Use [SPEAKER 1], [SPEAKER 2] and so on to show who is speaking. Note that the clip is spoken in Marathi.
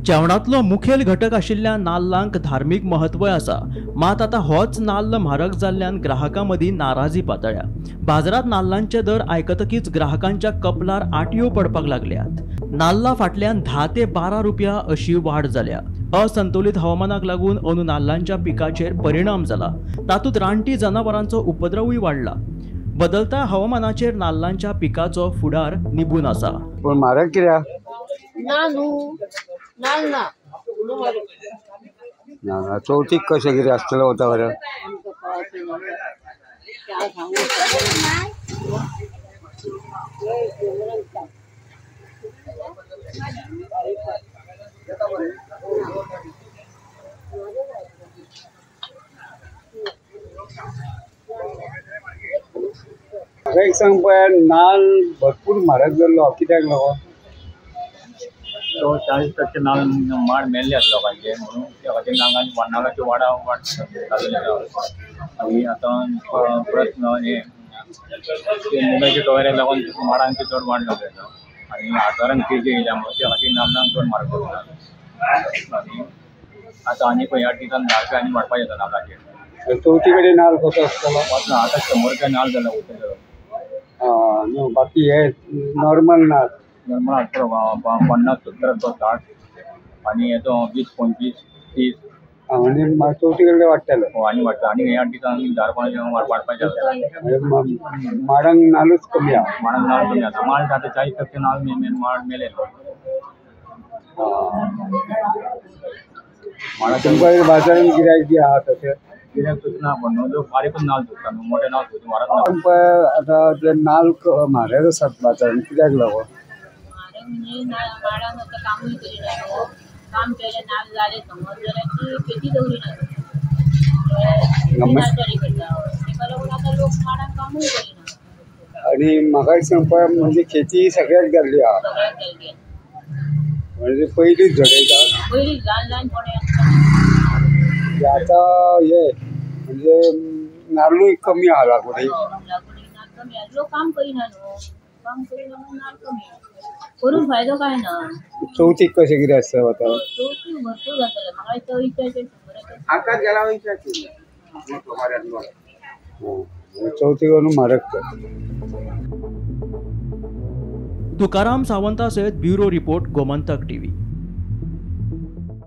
[SPEAKER 1] जेवणातलो मुखेल घटक आशिल्ल्या नाल्लांक धार्मीक महत्व आसा, मात आता होच नाल्ल म्हारग जाल्ल्यान ग्राहकां मदीं नाराजी पातळ्या। बाजारात नाल्लांचे दर आयकतकीच ग्राहकांच्या कपलार आटयो पडपाक लागल्यात। नाल्ला फाटल्यान 10 ते 12 रुपया अशी वाड जाल्या। असंतुलित हवामानाक लागून अंदू नाल्लांच्या पिकाचेर परिणाम जाला। तातूंत रानटी जनावरांचो उपद्रवूय वाडला। बदलता हवामानाचेर नाल्लांच्या पिकाचो फुडार निबून आसा।
[SPEAKER 2] पण म्हारग कित्याक? ना चवथीक कशें कितें आसतलो वता बरें? म्हाका एक सांग पळय, नाल्ल भरपूर म्हारग जाल्लो कित्याक लागून?
[SPEAKER 3] तो 40% नाल माड मेल्ले आसा लोकांचे, म्हणून त्या खातीर नाल्लांची वाड आनी आतां परत हे मुगाचे टोयरे लागून माडांची चड वाड जाता आनी आदारांक तेजी येयल्या म्हणून त्या खातीर नाल्लांक चड म्हारग जाता। आनी आतां आनी ह्या दिसान 10 रुपया आनी वाडपाक येता नाल्लाचेर।
[SPEAKER 2] चवथी कडेन नाल्ल कसो आसतलो?
[SPEAKER 3] आतां 100 रुपया नाल्ल जाला उरता।
[SPEAKER 2] न्हू बाकी हे नॉर्मल नाल्ल
[SPEAKER 3] नॉर्मल 50-70 तो 60 आनी येतो 20-25-30
[SPEAKER 2] म्हणजे चवथी कडेन वाडटलो
[SPEAKER 3] आनी वाडटा। आनी ह्या दिसान 10 रुपया वाडपाचें आसा।
[SPEAKER 2] माडांक नाल्लूच कमी आहा।
[SPEAKER 3] माडांक नाल्ल कमी आसा। माड आतां 40% नाल्ल माड मेले।
[SPEAKER 2] तुमकां बाजारांत गिरायक बी आहा तशें?
[SPEAKER 3] गिरायक तशें ना, पण लोक बारीकूच नाल्ल धरता, मोठे नाल्ल धरता म्हारग नाल्ल।
[SPEAKER 2] पण पळय आतां ते नाल्ल म्हारग आसात बाजारांत कित्याक लागून?
[SPEAKER 4] म्हणजे माडांक आतां कामूय करिना न्हू, काम केलें नाल्ल जालें समज जाल्यार ती पेटी दवरिना करता, तेका लागून आतां लोक माडांक कामूय करिना।
[SPEAKER 2] आणि म्हाका एक सांग पळय, म्हणजे शेती सगळ्याक जाल्ली आहा,
[SPEAKER 4] सगळ्याक गेल्ले
[SPEAKER 2] म्हणजे पयलींच झडयता
[SPEAKER 4] पयलीं ल्हान कोणे आसता
[SPEAKER 2] आतां हे म्हणजे नाल्लूय कमी आहा लागून
[SPEAKER 4] लाकूड नाल्ल कमी आसा। लोक काम करिना न्हू, काम करिना म्हणून नाल्ल कमी आसा। करून फायदो काय ना।
[SPEAKER 2] चवथीक कशें कितें आसता वता?
[SPEAKER 4] चवथीक भरपूर जातलें। म्हाका दिसता विचारचें 100
[SPEAKER 2] चवथीक लागून म्हारग तर।
[SPEAKER 1] तुकाराम सावंता सयत ब्युरो रिपोर्ट, गोमंतक टीव्ही।